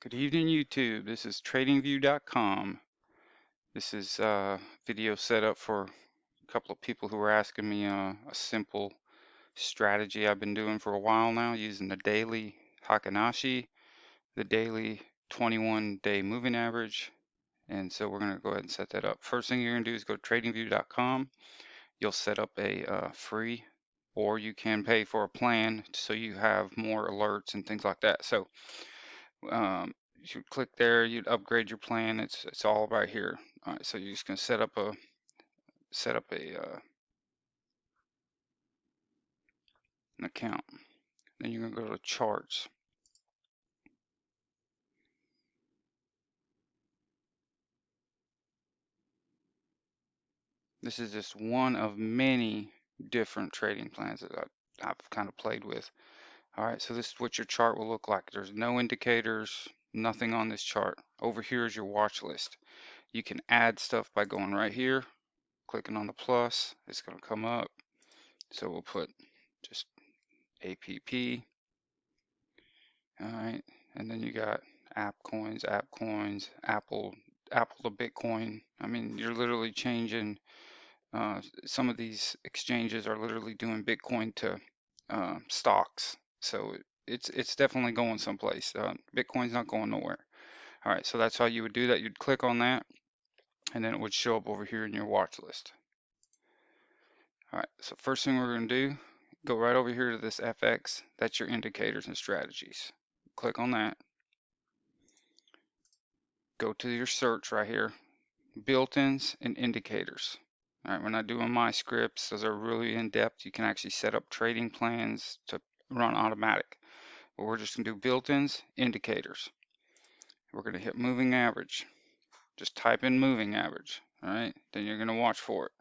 Good evening, YouTube. This is TradingView.com. This is a video set up for a couple of people who were asking me a simple strategy I've been doing for a while now using the daily Heikin Ashi, the daily 21-day moving average. And so we're going to go ahead and set that up. First thing you're going to do is go to TradingView.com. You'll set up a free, or you can pay for a plan so you have more alerts and things like that. So you click there, you'd upgrade your plan. It's all right here. All right, so you're just gonna set up a an account. Then you're gonna go to charts. This is just one of many different trading plans that I've kind of played with. All right, so this is what your chart will look like. There's no indicators, nothing on this chart. Over here is your watch list. You can add stuff by going right here, clicking on the plus. It's gonna come up. So we'll put just APP. All right, and then you got app coins, Apple to Bitcoin. I mean, you're literally changing. Some of these exchanges are literally doing Bitcoin to stocks, so it's definitely going someplace. Bitcoin's not going nowhere. All right, so that's how you would do that. You'd click on that, and then it would show up over here in your watch list. All right, so first thing we're going to do, go right over here to this FX. That's your indicators and strategies. Click on that. Go to your search right here, built-ins and indicators. All right, we're not doing my scripts. Those are really in-depth. You can actually set up trading plans to run automatic. But we're just gonna do built-ins, indicators. We're gonna hit moving average. Just type in moving average. All right, then you're gonna watch for it.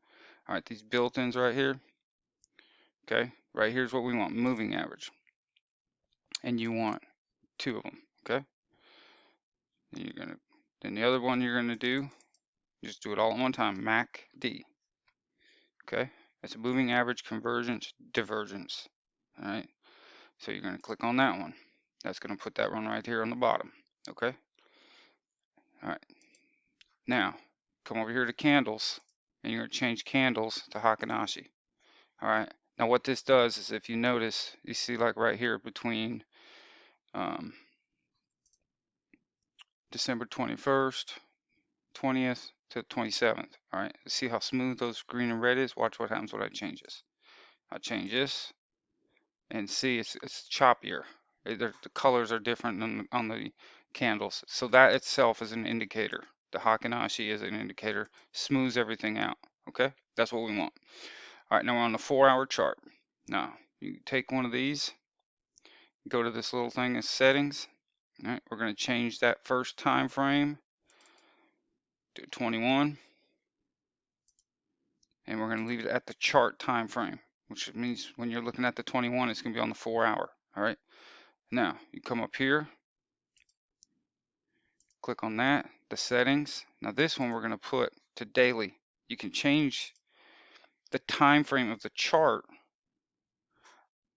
All right, these built-ins right here. Okay, right here's what we want, moving average. And you want 2 of them. Okay. Then the other one you're gonna do, just do it all at one time, MACD. Okay, it's a moving average convergence divergence. All right, so you're going to click on that one. That's going to put that one right here on the bottom. Okay, all right, now come over here to candles, and you're going to change candles to Heikin Ashi. All right, now what this does is, if you notice, you see like right here between December 21st, 20th to 27th. All right, see how smooth those green and red is? Watch what happens when I change this. I change this, and see it's choppier. The colors are different on the candles. So that itself is an indicator. The Heikin Ashi is an indicator. Smooths everything out. Okay, that's what we want. All right, now we're on the 4-hour chart. Now you take one of these, go to this little thing in settings. All right, we're going to change that first time frame to 21, and we're going to leave it at the chart time frame, which means when you're looking at the 21, it's going to be on the 4-hour. All right, now you come up here, click on that, the settings. Now this one we're going to put to daily. You can change the time frame of the chart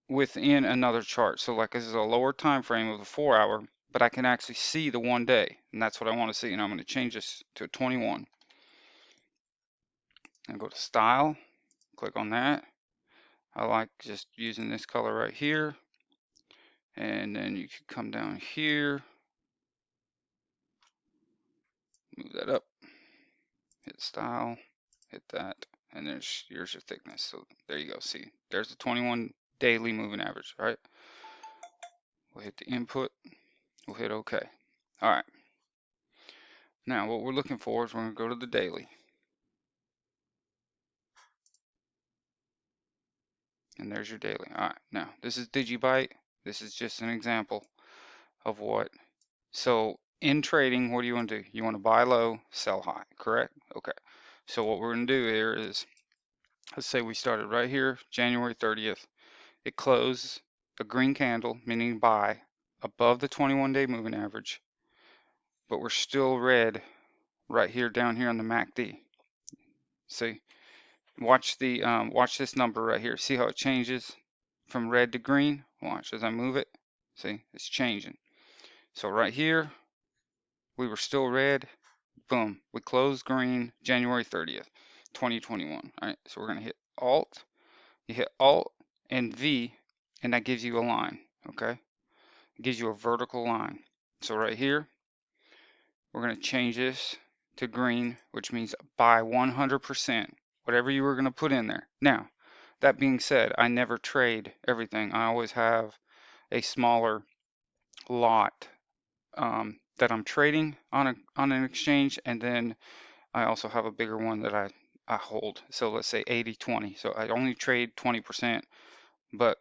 within another chart. So like this is a lower time frame of the 4-hour, but I can actually see the 1 day, and that's what I want to see. And I'm going to change this to 21. And go to style, click on that. I like just using this color right here. And then you can come down here, move that up, hit style, hit that, and here's your thickness. So there you go. See, there's the 21 daily moving average. All right, we'll hit the input, we'll hit OK. All right, now what we're looking for is we're going to go to the daily, and there's your daily. All right, now this is Digibyte. This is just an example of what. So in trading, what do you want to do? You want to buy low, sell high, correct? Okay, so what we're going to do here is, let's say we started right here, January 30th. It closed a green candle, meaning buy, above the 21-day moving average, but we're still red right here down here on the MACD. See, watch this number right here. See how it changes from red to green? Watch as I move it. See, it's changing. So right here, We were still red. Boom. We closed green January 30th, 2021. All right. So we're going to hit Alt. You hit Alt and V, and that gives you a line. Okay. It gives you a vertical line. So right here, we're going to change this to green, which means buy 100%, whatever you were going to put in there. Now, that being said, I never trade everything. I always have a smaller lot that I'm trading on an exchange, and then I also have a bigger one that I hold. So let's say 80-20. So I only trade 20%, but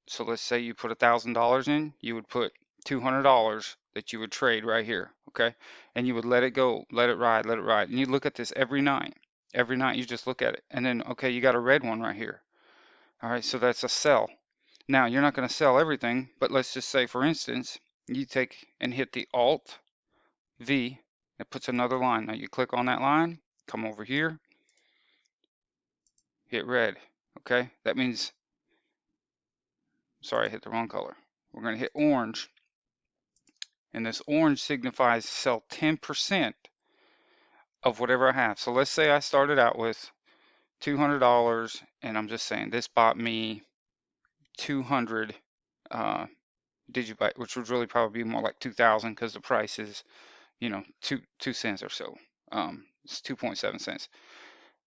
so let's say you put $1,000 in, you would put $200 that you would trade right here, okay? And you would let it go, let it ride, and you look at this every night. Every night you just look at it, and then okay, you got a red one right here. All right, so that's a sell. Now you're not going to sell everything, but let's just say, for instance, you take and hit the Alt V. It puts another line. Now you click on that line, come over here, hit red. Okay, that means, sorry, I hit the wrong color. We're going to hit orange, and this orange signifies sell 10% of whatever I have. So let's say I started out with $200, and I'm just saying this bought me 200 digibyte, which would really probably be more like 2,000 because the price is, you know, 2 cents or so. It's 2.7 cents.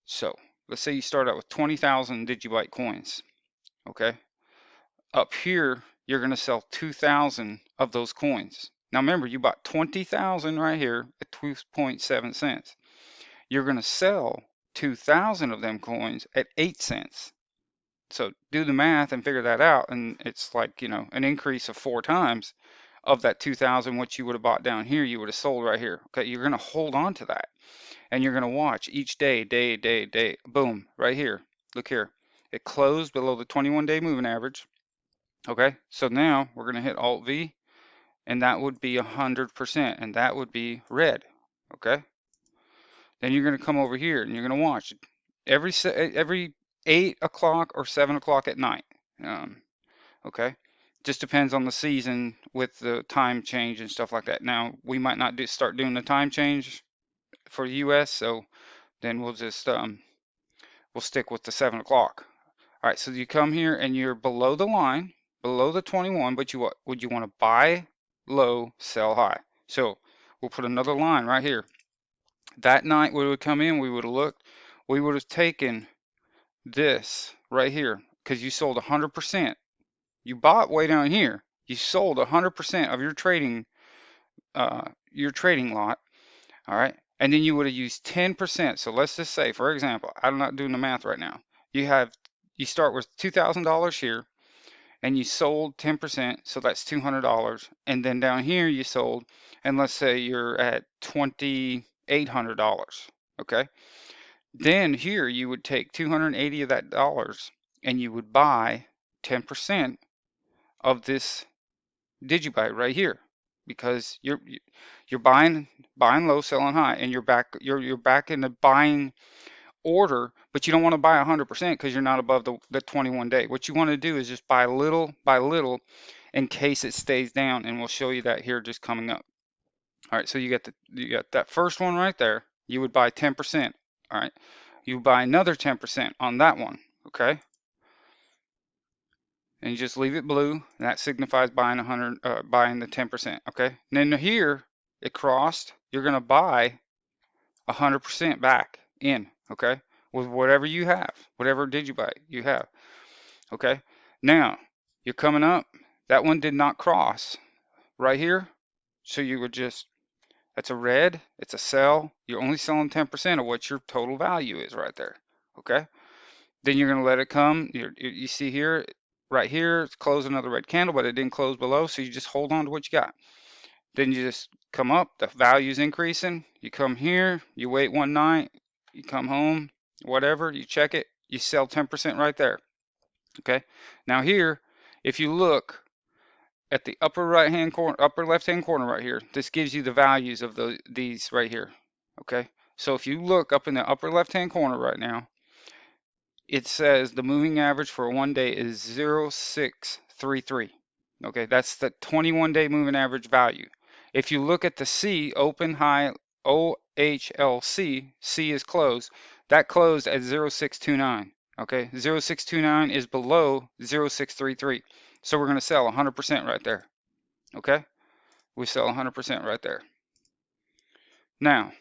So let's say you start out with 20,000 digibyte coins. Okay, up here you're going to sell 2,000 of those coins. Now remember, you bought 20,000 right here at 2.7 cents. You're going to sell 2,000 of them coins at 8 cents. So do the math and figure that out, and it's like, you know, an increase of 4 times of that 2,000. What you would have bought down here, you would have sold right here. Okay, you're going to hold on to that, and you're going to watch each day, boom, right here. Look here, it closed below the 21-day moving average. Okay, so now we're going to hit Alt V, and that would be 100%, and that would be red. Okay, then you're going to come over here and you're going to watch every 8 o'clock or 7 o'clock at night. Okay, just depends on the season with the time change and stuff like that. Now we might not start doing the time change for the US, so then we'll just we'll stick with the 7 o'clock. All right, so you come here and you're below the line, below the 21, but you would you want to buy low, sell high. So we'll put another line right here. That night we would come in, we would have looked, we would have taken this right here because you sold 100%. You bought way down here. You sold 100% of your trading lot. All right, and then you would have used 10%. So let's just say, for example, I'm not doing the math right now. You start with $2,000 here, and you sold 10%, so that's $200. And then down here you sold, and let's say you're at $2,800. Okay, then here you would take 280 of that dollars, and you would buy 10% of this digibyte right here, because you're buying low, selling high, and you're back in the buying order, but you don't want to buy 100% because you're not above the 21 day. What you want to do is just buy little by little in case it stays down, and we'll show you that here just coming up. All right, so you got that first one right there. You would buy 10%. All right, you buy another 10% on that one. Okay, and you just leave it blue, and that signifies buying buying the 10%. Okay, and then here it crossed. You're gonna buy 100% back in. Okay, with whatever you have, whatever digibyte you have. Okay, now you're coming up. That one did not cross right here, so you would just, that's a red, it's a sell. You're only selling 10% of what your total value is right there. Okay, then you're gonna let it come. You see here, right here, it's closed another red candle, but it didn't close below, so you just hold on to what you got. Then you just come up, the value's increasing. You come here, you wait one night, you come home, whatever, you check it, you sell 10% right there. Okay, now here, if you look at the upper right hand corner, upper left hand corner right here, this gives you the values of these right here. Okay, so if you look up in the upper left hand corner right now, it says the moving average for one day is 0.633. Okay, that's the 21-day moving average value. If you look at the C, open high OHLC, C is closed. That closed at 0629. Okay, 0629 is below 0633. So we're going to sell 100% right there. Okay, we sell 100% right there. Now,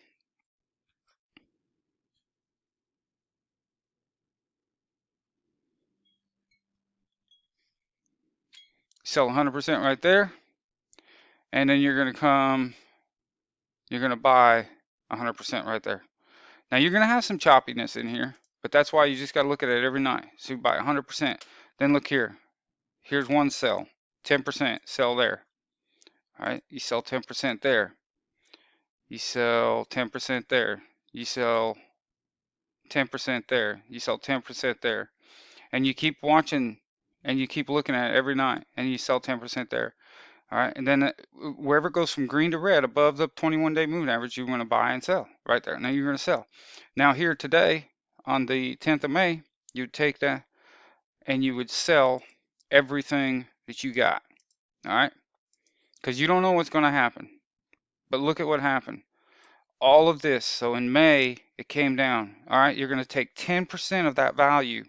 sell 100% right there. And then you're going to come, you're going to buy 100% right there. Now you're going to have some choppiness in here, but that's why you just got to look at it every night. So you buy 100%. Then look here. Here's one sell, 10%, sell there. All right, you sell 10% there. You sell 10% there. You sell 10% there. You sell 10% there. And you keep watching and you keep looking at it every night and you sell 10% there. All right, and then wherever it goes from green to red above the 21-day moving average, you want to buy and sell right there. Now you're going to sell. Now here today on the 10th of May, you'd take that and you would sell everything that you got. All right, because you don't know what's going to happen. But look at what happened. All of this, so in May, it came down. All right, you're going to take 10% of that value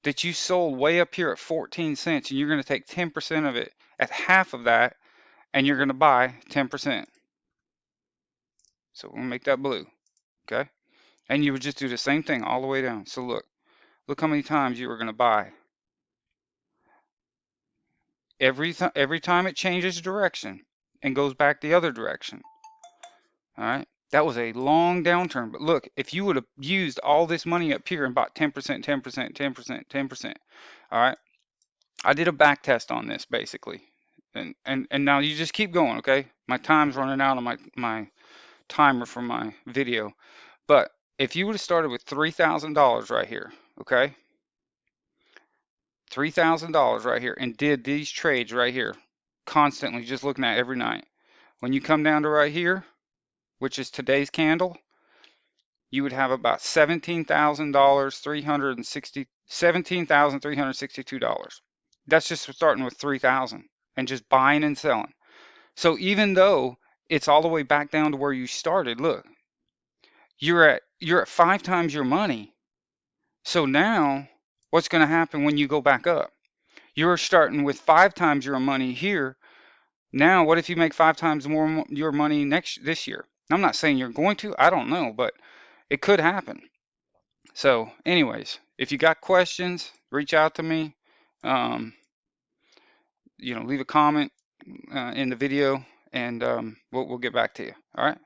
that you sold way up here at 14 cents, and you're going to take 10% of it at half of that, and you're going to buy 10%. So we'll make that blue, okay? And you would just do the same thing all the way down. So look how many times you were going to buy. Every time it changes direction and goes back the other direction. All right, that was a long downturn. But look, if you would have used all this money up here and bought 10%, 10%, 10%, 10%, all right, I did a back test on this basically. And now you just keep going, okay? My time's running out on my timer for my video. But if you would have started with $3,000 right here, okay? $3,000 right here and did these trades right here constantly, just looking at every night. When you come down to right here, which is today's candle, you would have about $17,362. That's just starting with 3,000 and just buying and selling. So even though it's all the way back down to where you started, look, you're at 5 times your money. So now what's going to happen when you go back up? You're starting with 5 times your money here. Now, what if you make 5 times more your money this year? I'm not saying you're going to, I don't know, but it could happen. So anyways, if you got questions, reach out to me. Leave a comment in the video, and we'll get back to you. All right.